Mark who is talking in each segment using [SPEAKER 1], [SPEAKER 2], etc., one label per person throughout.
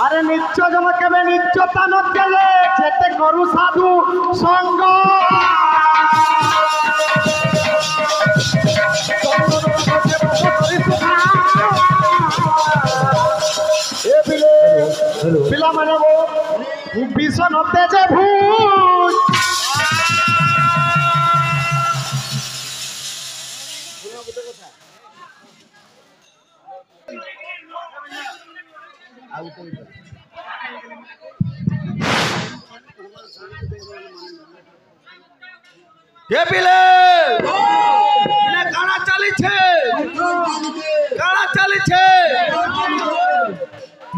[SPEAKER 1] अरे नित्य जम के नित्यता न चले जेते करू साधु संग पिला माने वो विष नते जे भूत
[SPEAKER 2] ये पिले ने काना चाली छे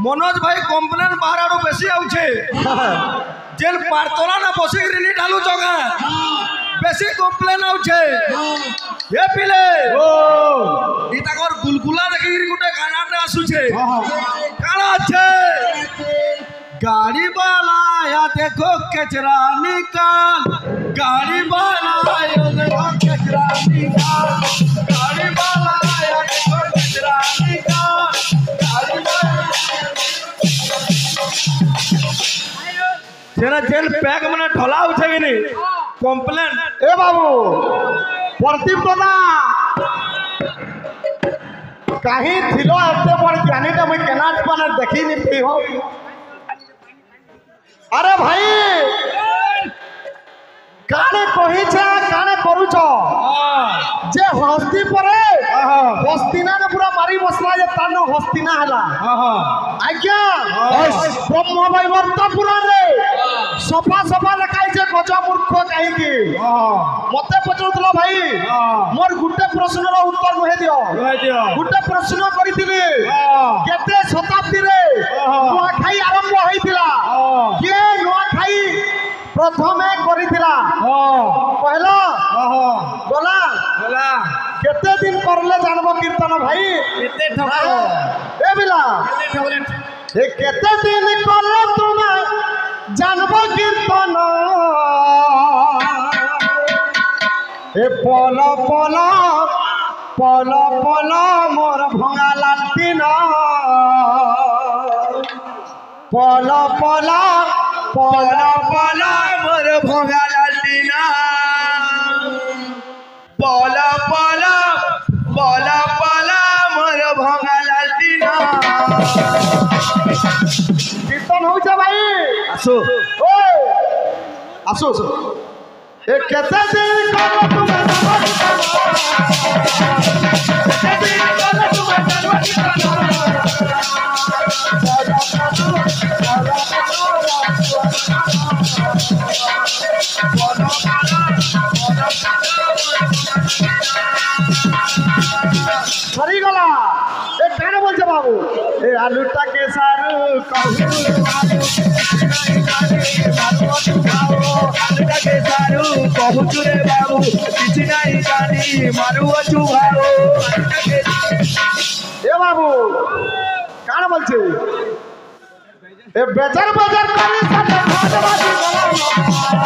[SPEAKER 2] मनोज भाई कंप्लेन बाहर आरो बेसी आउछे जेल पारतोला ना बसी रिनी डालू जगा बेसी कंप्लेन आउछे ये पिले इता कर गुलगुला देखि गुटे गानाटे आसुछे काना छे गाड़ी वाला या देखो कचरा निकाल गाड़ी वाला या देखो कचरा निकाल गाड़ी वाला या देखो कचरा निकाल गाड़ी वाला जेना जेल पैक मने ढला उठे कि नहीं कंप्लेन
[SPEAKER 1] ए बाबू प्रदीप दादा कहीं थिलो एते बड़ ज्ञानी त मैं केना पाना देखी नि पी हो अरे भाई काने कही छे काने करू छ जे हस्ती परे हस्तीना ने पूरा मारी बसला जे तानो हस्तीना हला आज्ञा ब्रह्म वैवर्त पुराण रे सफा सफा लिखाई छे गज मूर्ख काहे की मते पचुतलो भाई मोर गुटे प्रश्न रो उत्तर नहे दियो गुटे प्रश्न करितिली केते शताब्दी रे नुआखाई आरंभ होइतिला के नुआखाई प्रथमे करितिला पहला बोला केते दिन करले जानबो कीर्तन भाई केते ठगलो ए बिला ए केते दिन करले तुमे जानबो कीर्तन ए पल पल पल पल मोर भंगा लालटिन पल पल पल पल मोर भंगा लालटिन पल पल पल पल मोर भंगा लालटिन कीर्तन हो जा भाई आसो ओए आसो ए केते दिन करो तुम सरी गला ए काने बोलछे बाबू ए आलूटा के सारू कहू आलूटा के सारू कहू रे बाबू किछि नाही जानी मारू अछु भाऊ ए बाबू काने बोलछे ए बेजार बाजार करे साथे भाजबाजी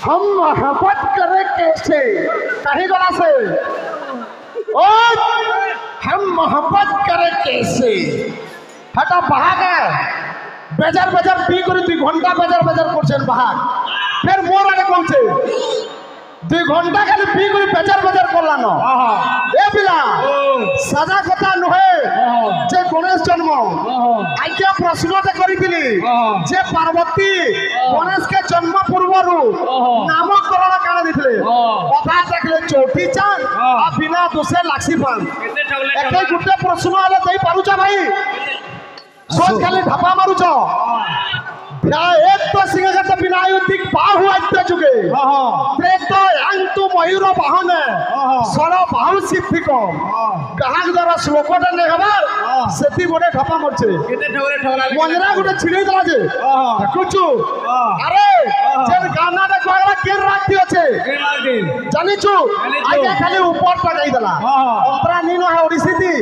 [SPEAKER 1] हम मोहब्बत करे कैसे कहीं गला से ओ हम मोहब्बत करे कैसे हटा भाग बेजार बेजार पी कर 2 घंटा बेजार बेजार करछन भाग फिर मोर आगे पहुंचे 2 घंटा खाली पी कर बेजार बेजार करलानो ए पिला साजा কথা নহে যে গণেশ জন্ম আজ্ঞা প্রশ্নতে করিছিলি যে পার্বতী গণেশকে জন্ম পূর্বরু নামকরণ কানে দিছিলে কথা দেখলে চৌটি চাঁদ আর বিনা দোষে লাক্সি পান একে গুটে প্রশ্ন হলে দেই পারুছ ভাই সোজ খালি ঢাপা মারুছ एक तो सिंहगत विनायुतिक बाहु आद्य जुगे त्रेतो यांतु मयूर बाहने सर बाहु सिद्धिक कहाक द्वारा श्लोकटा ने हबार सेति गोटे ढपा मरछे केते ठगरे ठगला मंजरा गोटे छिड़े दला जे देखुछु अरे जेन गाना दे कोगला के राखती আছে জানিছু আগে খালি উপরটা গাই দেলা অন্তরা নিনো হে ওড়িসিতি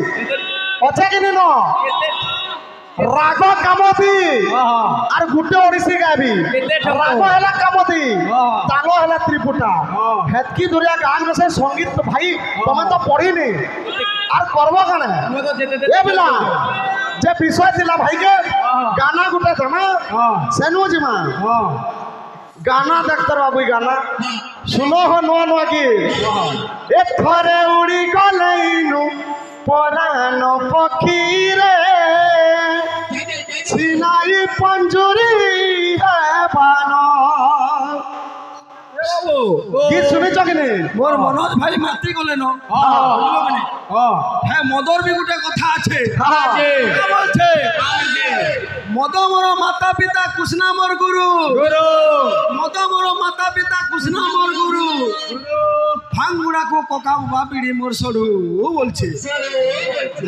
[SPEAKER 1] আছে কি নিনো राग कामती और गुटे ओडिसी गाबी राग हैला कामती तालो हैला त्रिपुटा हेतकी दुरिया गान में से संगीत भाई तमे तो पढ़ी नी और करबो कने ए बिला जे विषय दिला भाई के गाना गुटे तमे सेनु जिमा गाना देखतर बाबू गाना सुनो हो नो नो की ए थरे उड़ी गलेनु परान पखी रे सिनाई पंजुरी है बानो गीत सुनिछ कि नहीं
[SPEAKER 2] मोर मनोज भाई माती गले न बुझलो कि नहीं है मदर भी गुटे कथा আছে का बोलछे मद मोर माता पिता कृष्णा मोर गुरु मद मोर माता पिता कृष्णा मोर गुरु भांगुड़ा को कोका बाबा पीड़ी मोर सडू बोलछे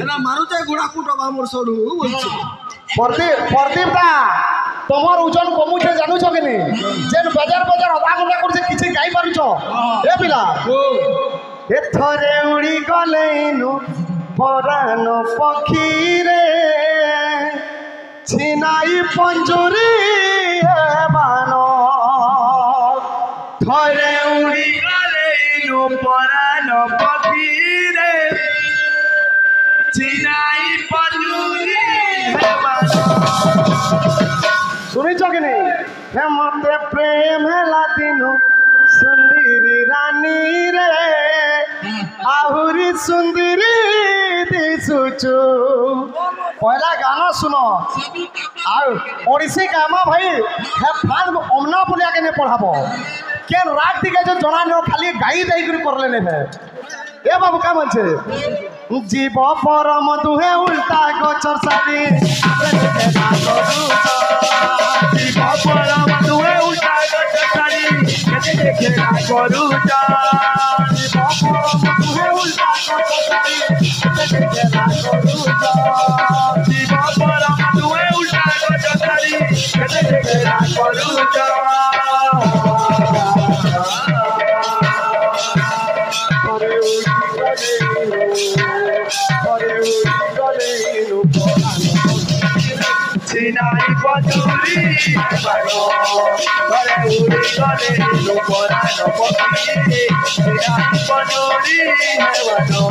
[SPEAKER 2] एना मारुचे गुड़ा कुटबा मोर सडू बोलछे
[SPEAKER 1] प्रदीप दा তোমার ওজন কমুছে জানুছ কি নি যেন বাজার বাজার অদা গুলা করছে কিছু গাই পারুছ এ পিলা এ থরে উড়ি গলেইনু পরান পক্ষী রে ছিনাই পঞ্জুরি হেবানো থরে উড়ি গলেইনু পরান পক্ষী রে ছিনাই পঞ্জুরি হেবানো सुनिछ कि नहीं हे मते प्रेम हेला दिनु सुंदरी रानी रे आहुरी सुंदरी दिसुचु पहला गाना सुनो आ ओडिसी गामा भाई हे फान ओमना पुलिया के ने पढ़ाबो के रात दिके जो जना न खाली गाई देई कर करले ने है ए बाबू का मनछे जीव परम दुहे उल्टा गोचर सारी जीव परम दुहे उल्टा गोचर सारी केते देखे ना करू जा जीव परम दुहे उल्टा गोचर सारी केते देखे ना करू जा जीव परम दुहे उल्टा गोचर सारी केते देखे ना करू जा Sinai Pajuri, Bano, Kare Uri Kare, Lupora no Pokiri, Sinai Pajuri, Bano,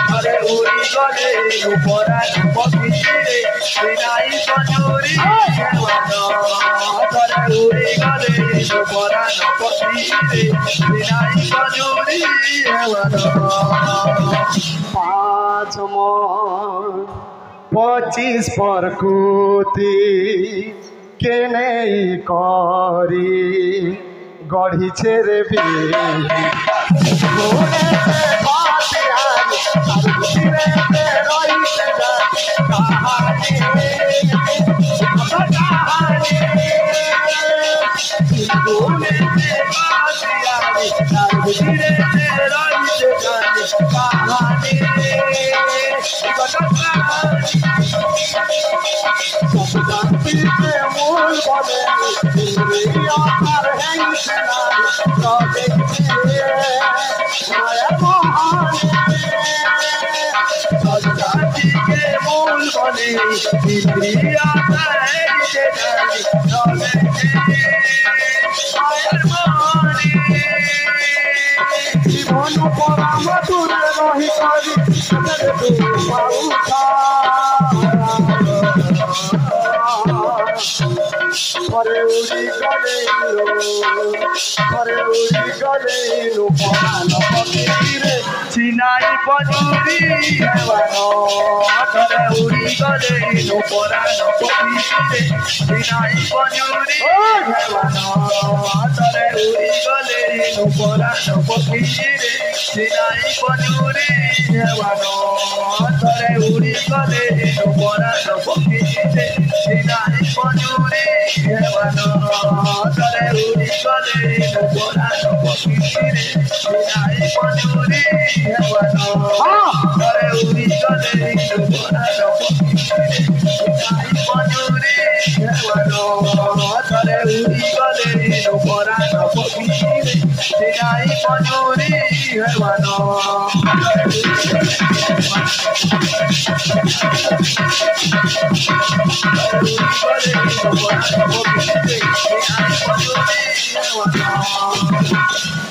[SPEAKER 1] Kare Uri Kare, Lupora no Pokiri, Sinai Pajuri, Bano, Kare Uri Kare, Lupora no Pokiri, Sinai Pajuri, Bano. मन 25 प्रकृति के नहीं करी गढ़ी छेरे भी
[SPEAKER 2] চিনাই পজুরি ধরে উড়ি গলে পরাণ পক্ষীরে চিনাই পজুরি ধরে উড়ি গলে পরাণ পক্ষীরে চিনাই পজুরি ধরে উড়ি গলে পরাণ পক্ষীরে চিনাই পজুরি ধরে উড়ি গলে পরাণ পক্ষীরে চিনাই পজুরি ধরে উড়ি গলে পরাণ পক্ষীরে চিনাই পজুরি ধরে উড়ি গলে পরাণ পক্ষীরে চিনাই পজুরি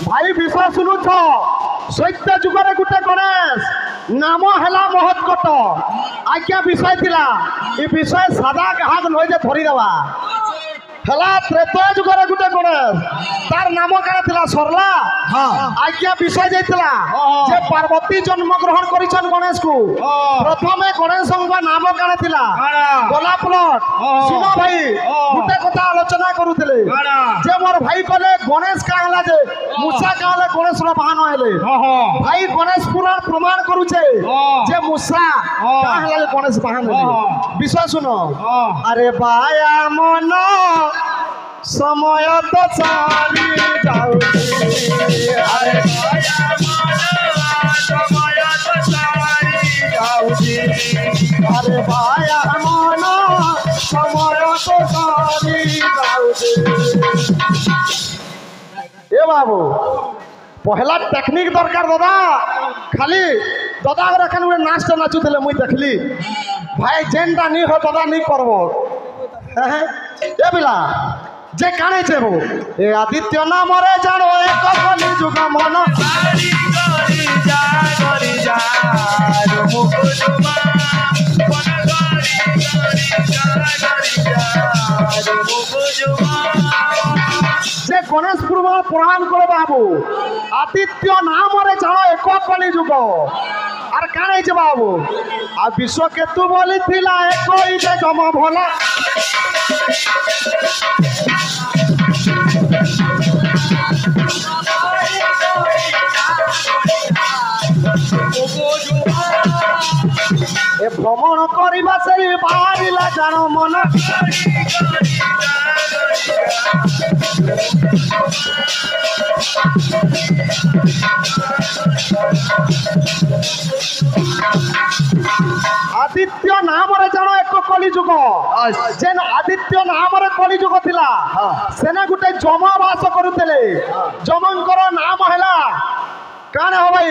[SPEAKER 1] भाई विषय शुणुछ सत्य जुगर गोटे गणेश नाम है महत्कट आज्ञा विषय थिला ये विषय सादा गाहक नई जे धरीदेवा हेला त्रेतय जुगर गोटे गणेश तार नाम काना थिला सरला आज्ञा विषय जाइतिला जे पार्वती जन्म ग्रहण करिछन गणेश को प्रथमे गणेश का नाम काना थिला गोलाप लट सुनो भाई गोटे कथा आलोचना करूथिले जे मोर भाई कहले गणेश का हला जे मूसा का हला गणेश रा बहान हेले भाई गणेश पुराण प्रमाण करूछे जे मूसा का हला जे गणेश बहान हेले विश्वास सुनो अरे बाया मन समय तो चाली जाउची अरे बाया मन समय तो चाली जाउची अरे बाया मन समय तो चाली जाउची ए बाबू पहला टेक्निक दरकार दादा खाली दादा अगर एखन गोटे नाचटा नाचुले मुई देखली भाई जेनटा नहीं हो दादा नहीं करबो ए बिला जे काने छेबो ए आदित्य नाम रे जानो एक कली जुग मन करी जा मुकुजुमा मन करी जा मुकुजुमा जे गणेश पुराण करे बाबू आदित्य नाम रे जानो एक कली जुग आर काने छे बाबू आ विश्व केतु बोली थिला एक कोई जे जम भला ए भ्रमण करवा से बाहरिला जान मन आदित्य नाम रे जान एक कली जुग जेन आदित्य नाम रे कली जुग थिला सेना गुटे जमा वास करूतले जमंकर नाम हैला काने हो भाई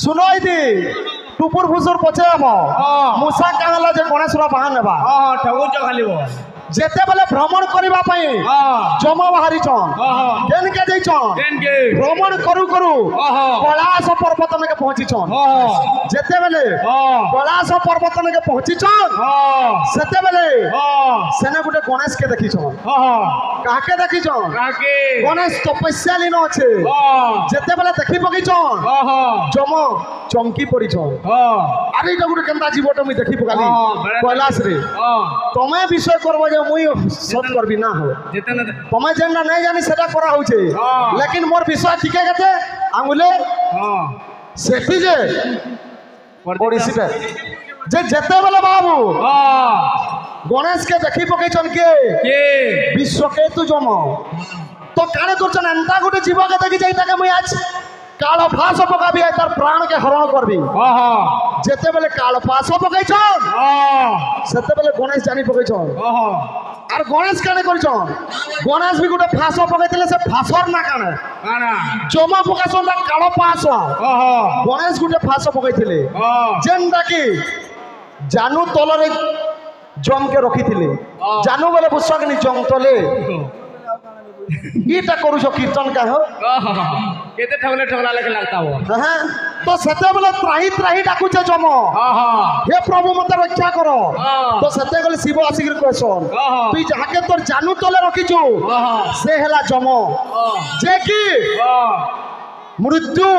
[SPEAKER 1] सुनो इति टुपुर फुसुर पछे हम मूसा कहला जे गणेश रा बहान नेबा
[SPEAKER 2] ठगुच खाली
[SPEAKER 1] যেতেবেলে ভ্রমণ করিবা পাই জমা বাহারিছন কেনকে যাইছন ভ্রমণ করু করু কৈলাস পর্বতনকে পৌঁছিছন যেতেবেলে কৈলাস পর্বতনকে পৌঁছিছন সেতেবেলে সেনে গোটে গণেশকে দেখিছন কাকে দেখিছন গণেশ তপস্যা লীন আছে যেতেবেলে দেখি পকাইছন জম চমকি পড়িছন আরে এটা গোটে কেনতা জীবটা মুই দেখি পকালি কৈলাস রে তুমি বিষয় করব যে মুই সত করবি না হো তুমি যেটা নাই জানি সেটা করা হচ্ছে লেকিন মোর বিষয় ঠিকে গেছে আঙুলে সেটি যে ওড়িশিটা যে যেতেবেলে বাবু গণেশকে দেখি পকাইছন কে বিশ্বকেতু জম তো কানে করছন এন্তা গোটে জীবকে দেখি যাই তাকে মুই আজ কাল ফাঁস পকাবি তার প্রাণকে হরণ করবি যেতেবেলে কাল ফাঁস পকাইছন সেতেবেলে গণেশ জানি পকাইছন আর গণেশ কানে করছন গণেশ বি গোটে ফাঁস পকাইলে সে ফাঁসর না কানে জমা পকাইছন তা কাল ফাঁস গণেশ গোটে ফাঁস পকাইলে যেনটা কি জানু তলরে জমকে রখিলে জানু বলে বুঝছনি জম তলে ইটা করুছ কীর্তন কাহ
[SPEAKER 3] কেতে ঠগলে ঠগলা লেখে লাগতা হো
[SPEAKER 1] হ্যাঁ তো সেতে বলে ত্রাহি ত্রাহি ডাকুছে জম হে প্রভু মতে রক্ষা কর তো সেতে গলে শিব আসিকি কইছন তুই যাহাকে তোর জানু তলে রখিছু সে হেলা জম যে কি মৃত্যু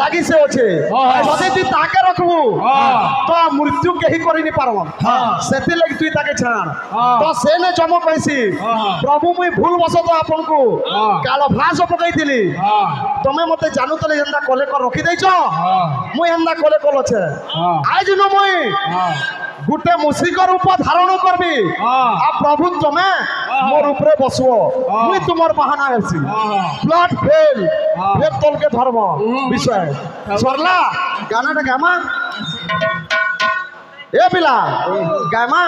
[SPEAKER 1] লাগিছে আছে যদি তুই তাকে রাখবু তো মৃত্যু কেহি করি নি পারব সেতি লাগি তুই তাকে ছাড় তো সে নে জম কইছি প্রভু মুই ভুল বসত আপনকু কাল ভাস পকাইতিলি তুমি মতে জানু তলে এন্দা কলে কর রখি দেইছ মুই এন্দা কলে কলছে আজ ন মুই গোটে মুসিক রূপ ধারণ করবি আর প্রভু তুমি মোর উপরে বসব মুই তোমার বাহানা হেছি ব্লাড ফেল ফের তলকে ধর্ম বিষয় সরলা গানাটা গামা এ পিলা গামা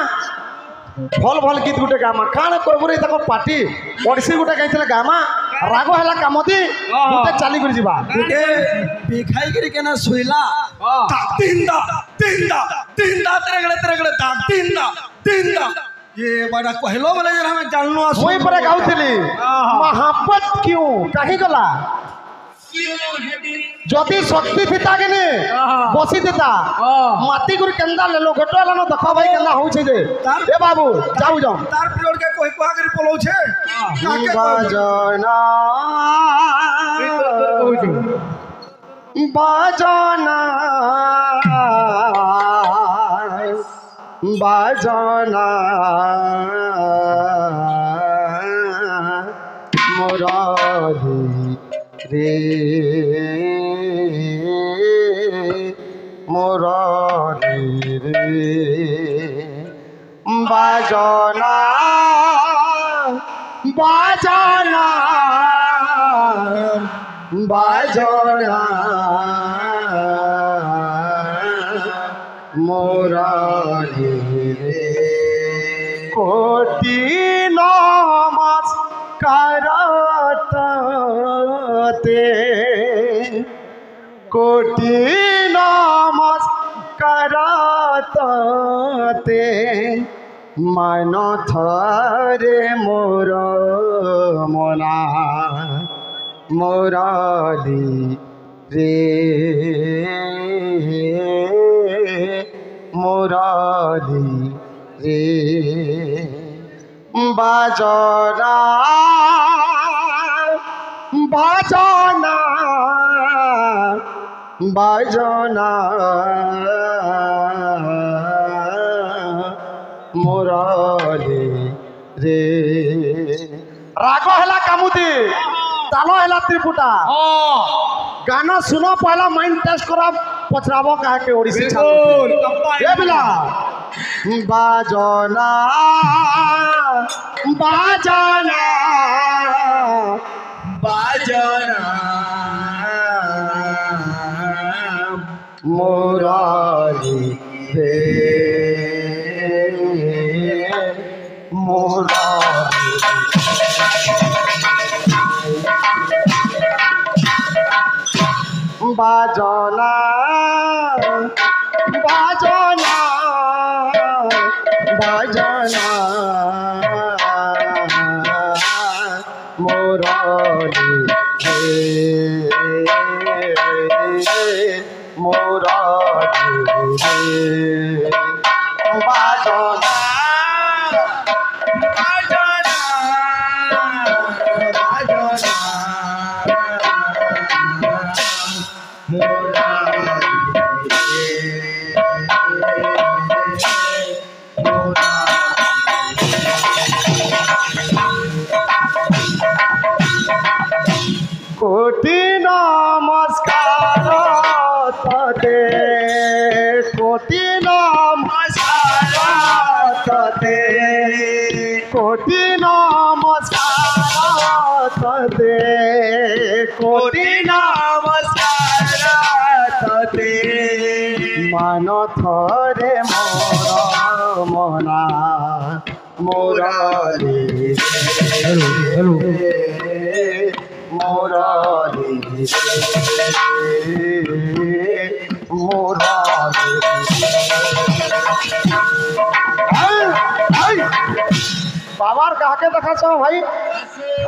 [SPEAKER 1] ভাল ভাল গীত গোটে গামা কাণ করবরে তাক পার্টি ওড়িশি গোটে গাইছিলে গামা রাগ হেলা কামতি গোটে চালি করে ଯିବା
[SPEAKER 2] গোটে বিখাই গরি কেনা শুইলা তাক তিনদা তিনদা তিনদা তেরে তাক তিনদা ये बड़ा कहलो बोले जरा हमें जाननो आसु
[SPEAKER 1] মই পরে গাউଥିଲି মহাপত কিউ কাহি গলা যদি শক্তি থিতা কেনে বসি দিতা মাটি গুরি কেন্দা লেলো গটলানো দেখ ভাই কেন্দা হউছে যে এ বাবু যাও যাও
[SPEAKER 2] तार पिरियड के कोई कोहा करी पलौछे
[SPEAKER 1] বাজনা বাজনা বাজনা মুরারি রে মুরারি রে বাজনা বাজনা বাজনা মুরারি রে কোটি নমস্কারতে কোটি নমস্কারতে মান থরে মোর মনা মুরালি রে মুরালি রে বাজনা বাজনা বাজনা মুরালি রে রাগ হেলা কামুতি তাল হেলা ত্রিপুটা গানা শুনো পহলা মাইন্ড টেস্ট করা পচরাব কাকে ওড়িশি এ বিলা বাজনা বাজনা বাজনা মুরারি রে মুরারি বাজনা বাজনা বাজনা বাজনা কোটি নমস্কার ততে কোটি নমস্কার ততে কোটি নমস্কার ততে কোটি নমস্কার ততে মান থরে মোর মনা মোরারি মোরারি মোরারি পাওয়ার কাহাকে দেখাছ ভাই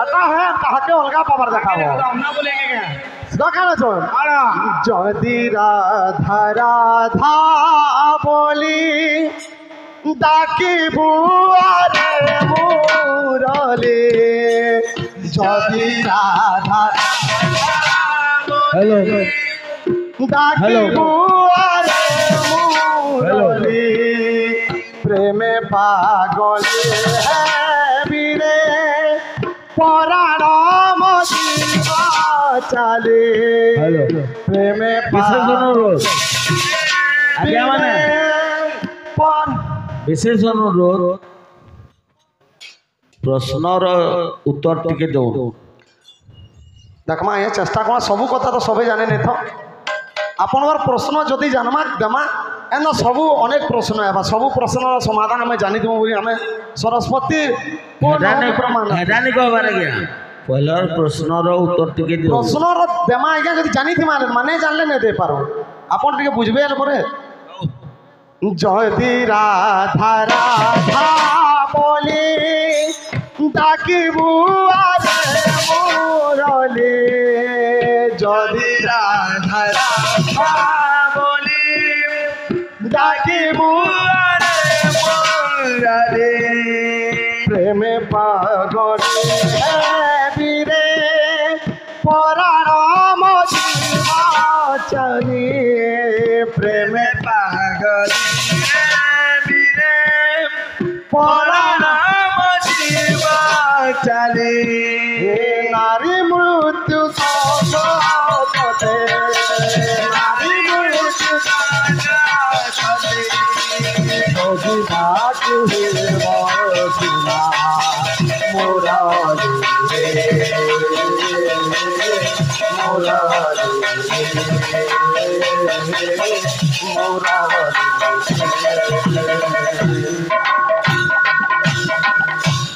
[SPEAKER 1] এটা হ্যাঁ কাহাকে অলগা পাওয়ার দেখাবো
[SPEAKER 3] ना बोलेंगे क्या
[SPEAKER 1] দেখানো চল যদি রাধা রাধা বলি ডাকিবু আরে মুরলি যদি রাধা
[SPEAKER 3] हेलो
[SPEAKER 1] ডাকিবু আরে মুরলি প্রেমে পাগলে বীরে পরাণ মদিবা চালে
[SPEAKER 3] हेलो
[SPEAKER 1] প্রেমে
[SPEAKER 3] বিশেষ অনুরোধ আজ্ঞা মানে
[SPEAKER 1] পর
[SPEAKER 3] বিশেষ অনুরোধ প্রশ্নর উত্তর টিকে দেও
[SPEAKER 1] দেখমা এ চেষ্টা করা সবু কথা তো সবে জানে নেই তো আপনার প্রশ্ন যদি জানমা দেমা এন সবু অনেক প্রশ্ন এবা সবু প্রশ্নর সমাধান আমি জানি দেবো বলি আমি সরস্বতী প্রমাণ
[SPEAKER 3] হেডানি কবার আজ্ঞা পহলার প্রশ্নর উত্তর টিকে দেও
[SPEAKER 1] প্রশ্নর দেমা আজ্ঞা যদি জানি থিমা মানে জানলে নেই দেই পারো আপন টিকে বুঝবে এর পরে যদি রাধা রাধা বলি ডাকিবু আরে মুরলি যদি রাধা রাধা বলি ডাকিবু আরে মুরলি প্রেমে পাগলে বীরে পরাণ মদিবা চালি প্রেমে পাগলে বীরে পরাণ মদিবা চালি নারী মৃত্যু সতে নারী মৃত্যু সতে যদি বাকু বসিনা মোরারি মোরারি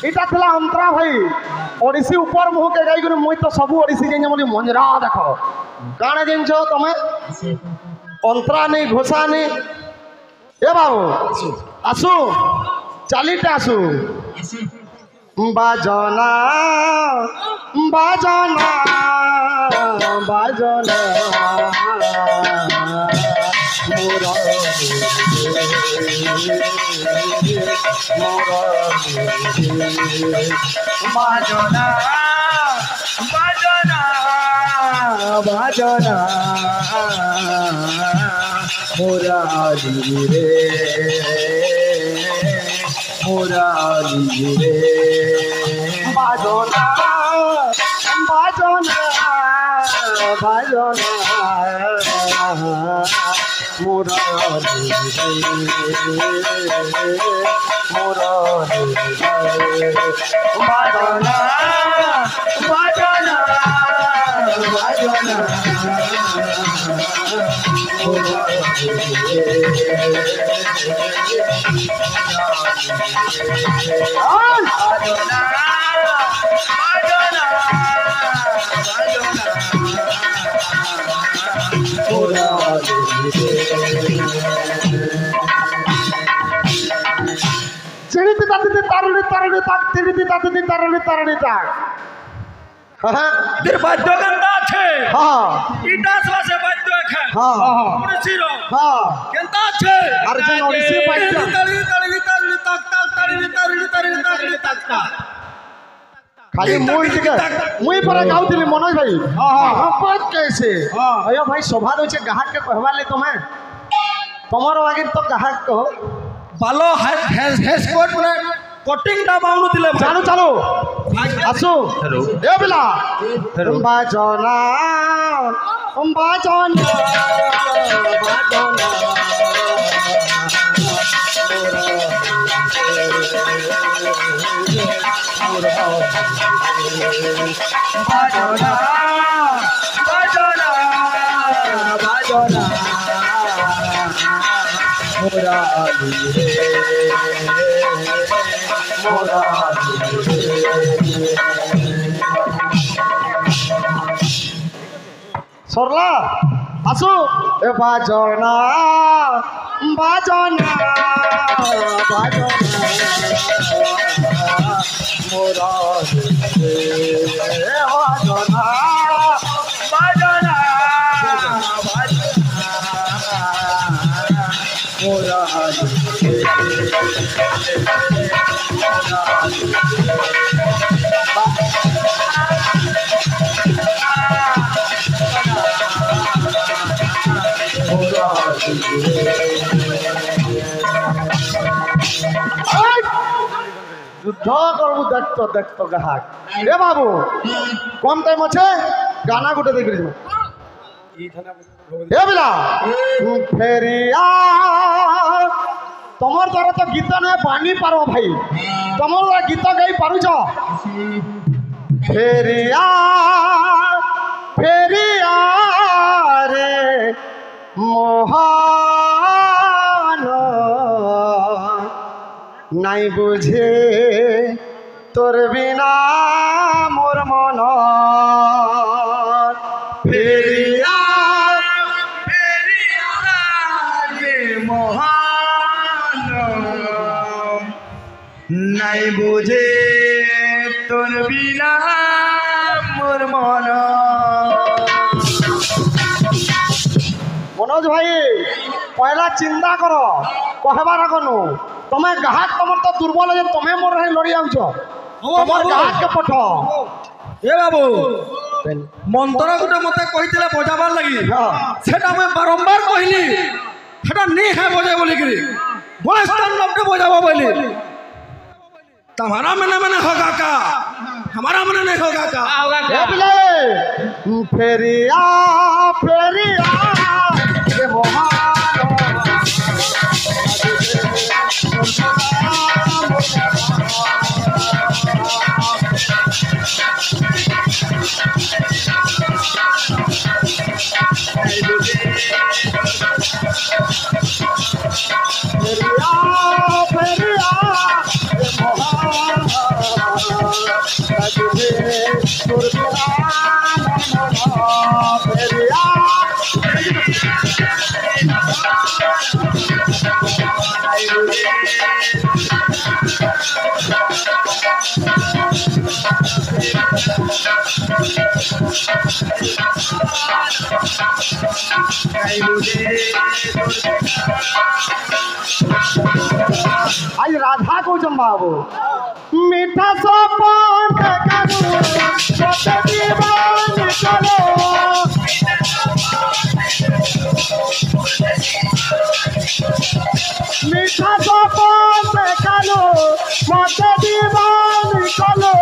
[SPEAKER 1] এটা ଥିଲା ଅନ୍ତରା ଭାଇ ଓଡ଼ିଶୀ ଉପର ମୁହଁକେ ଯାଇକରି ମୁଇଁ ତ ସବୁ ଓଡ଼ିଶୀ ଯାଇଛେ ବୋଲି ମଞ୍ଜରା ଦେଖ କାଣା ଜିନିଷ ତମେ ଅନ୍ତରା ନେଇ ଘୋଷା ନେଇ ଏ ବାବୁ ଆସୁ ଚାଲିଟା ଆସୁ ବାଜନା ବାଜନା ବାଜନା বাজনা বাজনা বাজনা মুরারি রে মুরারি রে বাজনা বাজনা বাজনা মুরারি রে মুরারি রে বাজনা বাজনা বাজনা চিড়িতে তাড়িতে তাড়িতে তাড়িতে তাক চিড়িতে তাড়িতে তাড়িতে তাড়িতে তাক হ্যাঁ
[SPEAKER 2] দের বাদ্য গানটা আছে
[SPEAKER 1] হ্যাঁ
[SPEAKER 2] ইটা আসবাসে বাদ্য দেখে
[SPEAKER 1] হ্যাঁ
[SPEAKER 2] ওড়িশির
[SPEAKER 1] হ্যাঁ
[SPEAKER 2] কেনতা আছে
[SPEAKER 1] আর যে ওড়িশি পাইতা
[SPEAKER 2] তাড়ি তাড়ি তাড়ি তাক তাক তাড়ি তাড়ি তাড়ি তাড়ি তাক তাক
[SPEAKER 1] খালি মুই টিকে মুই পরে গাউଥିଲି মনোজ ভাই হ্যাঁ বাত कैसे अयो भाई शोभा होचे ग्राहक के कहवाले तुम्हें তোমার আগে তো গ্রাহক কো
[SPEAKER 2] ভালো হেস কোট মানে কটিং টা বাউনু দিলে
[SPEAKER 1] চালু চালু আসো
[SPEAKER 3] हेलो
[SPEAKER 1] এ বিলা
[SPEAKER 3] हेलो
[SPEAKER 1] বাজনা বাজনা বাজনা
[SPEAKER 2] বাজনা বাজনা বাজনা মোরা মোরা
[SPEAKER 1] সরলা আসো এ বাজনা বাজনা বাজনা মোরা বাজনা
[SPEAKER 2] বাজনা মোরা
[SPEAKER 1] যুদ্ধ করবো দেখতো দেখতো গ্রাহক এ বাবু কম টাইম আছে গানা গোটে দেখি এ বিলা ফেরিয়া তোমার দ্বারা তো গীত নয় বানি পারো ভাই তোমার দ্বারা গীত গাই পারুছ ফেরিয়া ফেরিয়া রে মোহন নাই বুঝে তোর বিনা মোর মন ফেরিয়া
[SPEAKER 2] নাই বুঝে তোর বিনা মোর মন
[SPEAKER 1] মনোজ ভাই পয়লা চিন্তা কর কহবার আগনু তুমি গ্রাহক তোমার তো দুর্বল আছে তুমি মোর হে লড়ি আউছ তোমার গ্রাহককে পঠ
[SPEAKER 2] এ বাবু মন্ত্র গোটে মতে কইছিলে বজাবার লাগি সেটা আমি বারম্বার কহিলি সেটা নি হে বজাই বলিকি গণেশ তাণ্ডবকে বজাবো বলি तुम्हारा मैंने होगा का हमारा मैंने नहीं होगा का
[SPEAKER 1] ए बिले फेरिया फेरिया के आज राधा को बाबू मीठा सपन चलो मीठा सपन चलो मत दीवान चलो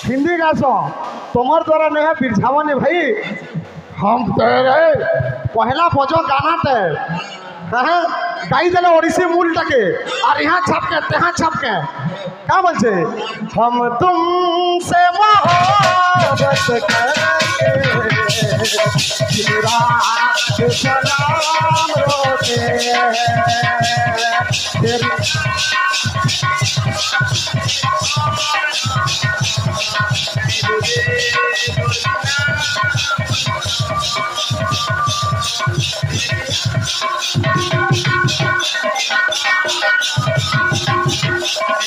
[SPEAKER 1] हिंदी गास तुम्हार द्वारा नहीं बिरझावानी भाई हम तेरे पहला बजो गाना ते गाई दिले ओडिसी मूलटाके और यहाँ छपके तहाँ छपके क्या बोलছে हम तुमसे मोहब्बत करेंगे रात सलाम रोते এ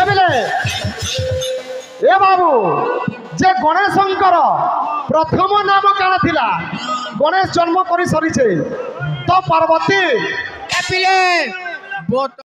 [SPEAKER 1] বিলে এ বাবু যে গণেশঙ্কর প্রথম নাম কাণ লা গণেশ জন্ম করে সরিছে তো পার্বতী
[SPEAKER 4] এ পিলে